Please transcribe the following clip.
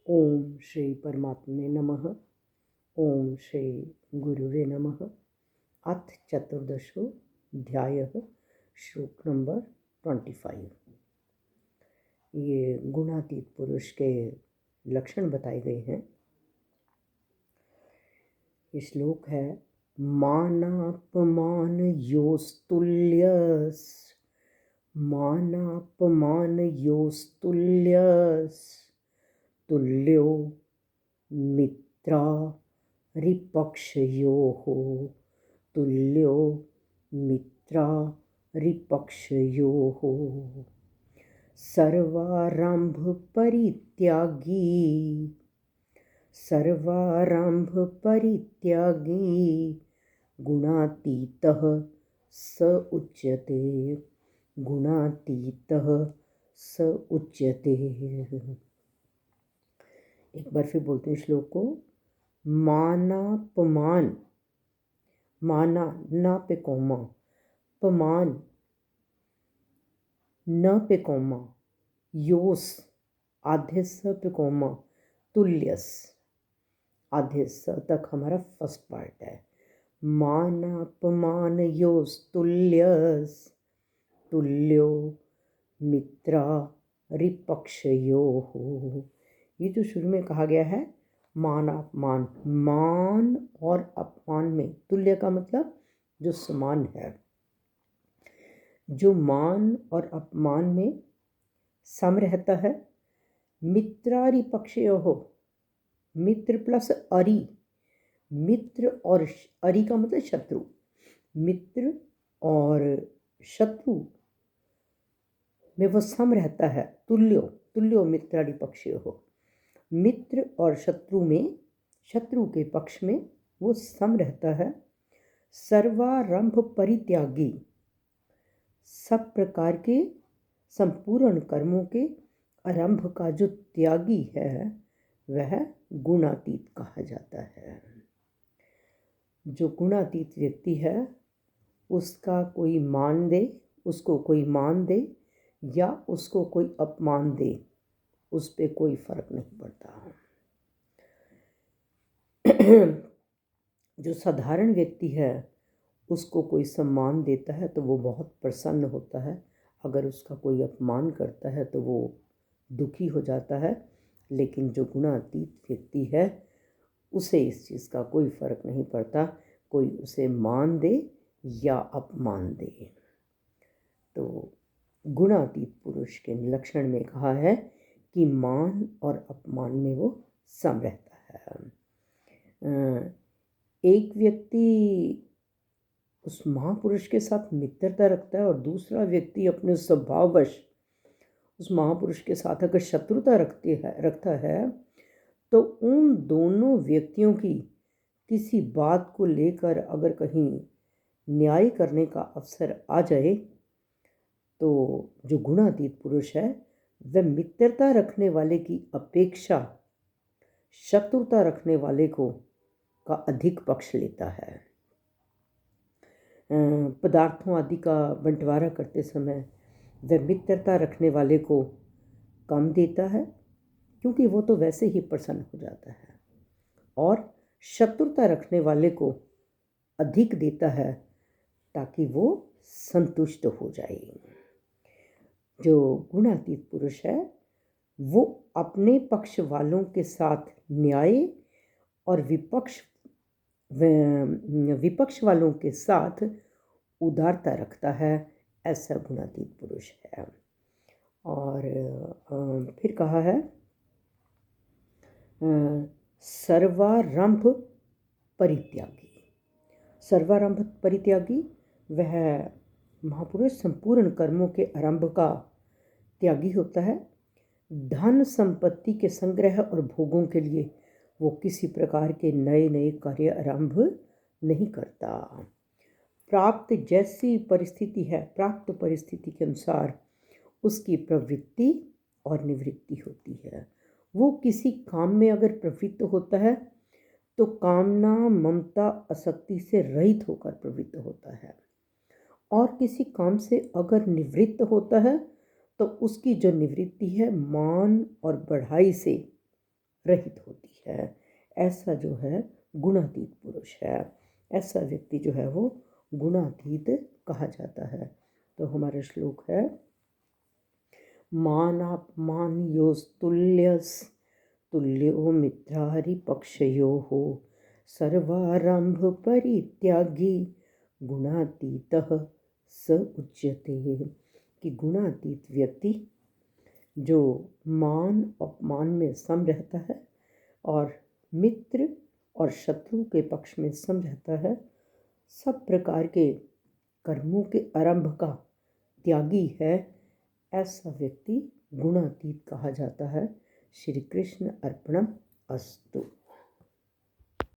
ओम श्री परमात्मने नमः। ओम श्री गुरुवे नमः। अथ चतुर्दशो अध्यायः। श्लोक नंबर 25। ये गुणातीत पुरुष के लक्षण बताए गए हैं। ये श्लोक है मानापमान योस्तुल्यस, मानापमान योस्तुल्यस, तुल्यो मित्रारिपक्षयोः, तुल्यो मित्रारिपक्षयोः। सर्वारंभ परित्यागी, सर्वारंभ परित्यागी, गुणातीतः स उच्यते, गुणातीतः स उच्यते। एक बार फिर बोलते हैं श्लोक को। मानापमान, माना ना पे कौमा, पमान न पे कौमा, योस आधे स पे कौमा, तुल्यस आधे स तक हमारा फर्स्ट पार्ट है। मानापमान योस तुल्यस, तुल्यो मित्रा रिपक्षयोः। ये जो शुरू में कहा गया है मान अपमान, मान और अपमान में तुल्य का मतलब जो समान है। जो मान और अपमान में सम रहता है। मित्रारिपक्षयोः, मित्र प्लस अरि, मित्र और अरि का मतलब शत्रु, मित्र और शत्रु में वो सम रहता है। तुल्यो, तुल्यो मित्रारिपक्षयोः, मित्र और शत्रु में, शत्रु के पक्ष में वो सम रहता है। सर्वारंभ परित्यागी, सब प्रकार के संपूर्ण कर्मों के आरंभ का जो त्यागी है वह गुणातीत कहा जाता है। जो गुणातीत व्यक्ति है उसका कोई मान दे, उसको कोई मान दे या उसको कोई अपमान दे, उस पर कोई फर्क नहीं पड़ता। जो साधारण व्यक्ति है उसको कोई सम्मान देता है तो वो बहुत प्रसन्न होता है, अगर उसका कोई अपमान करता है तो वो दुखी हो जाता है। लेकिन जो गुणातीत व्यक्ति है उसे इस चीज़ का कोई फर्क नहीं पड़ता, कोई उसे मान दे या अपमान दे। तो गुणातीत पुरुष के लक्षण में कहा है कि मान और अपमान में वो सम रहता है। एक व्यक्ति उस महापुरुष के साथ मित्रता रखता है और दूसरा व्यक्ति अपने स्वभाववश उस महापुरुष के साथ अगर शत्रुता रखता है तो उन दोनों व्यक्तियों की किसी बात को लेकर अगर कहीं न्याय करने का अवसर आ जाए तो जो गुणातीत पुरुष है वह मित्रता रखने वाले की अपेक्षा शत्रुता रखने वाले को का अधिक पक्ष लेता है। पदार्थों आदि का बंटवारा करते समय वह मित्रता रखने वाले को कम देता है क्योंकि वो तो वैसे ही प्रसन्न हो जाता है, और शत्रुता रखने वाले को अधिक देता है ताकि वो संतुष्ट हो जाए। जो गुणातीत पुरुष है वो अपने पक्ष वालों के साथ न्याय और विपक्ष वालों के साथ उदारता रखता है, ऐसा गुणातीत पुरुष है। और फिर कहा है सर्वारंभ परित्यागी, सर्वारंभ परित्यागी वह महापुरुष संपूर्ण कर्मों के आरंभ का त्यागी होता है। धन संपत्ति के संग्रह और भोगों के लिए वो किसी प्रकार के नए नए कार्य आरंभ नहीं करता। प्राप्त जैसी परिस्थिति है, प्राप्त परिस्थिति के अनुसार उसकी प्रवृत्ति और निवृत्ति होती है। वो किसी काम में अगर प्रवृत्त होता है तो कामना ममता आसक्ति से रहित होकर प्रवृत्त होता है, और किसी काम से अगर निवृत्त होता है तो उसकी जो निवृत्ति है मान और बढ़ाई से रहित होती है। ऐसा जो है गुणातीत पुरुष है। ऐसा व्यक्ति जो है वो गुणातीत कहा जाता है। तो हमारा श्लोक है, मानापमानयोस्तुल्यो मित्रारिपक्षयोः सर्वारंभ परित्यागी गुणातीतः स उच्यते। कि गुणातीत व्यक्ति जो मान अपमान में सम रहता है और मित्र और शत्रु के पक्ष में सम रहता है, सब प्रकार के कर्मों के आरंभ का त्यागी है, ऐसा व्यक्ति गुणातीत कहा जाता है। श्री कृष्ण अर्पणम अस्तु।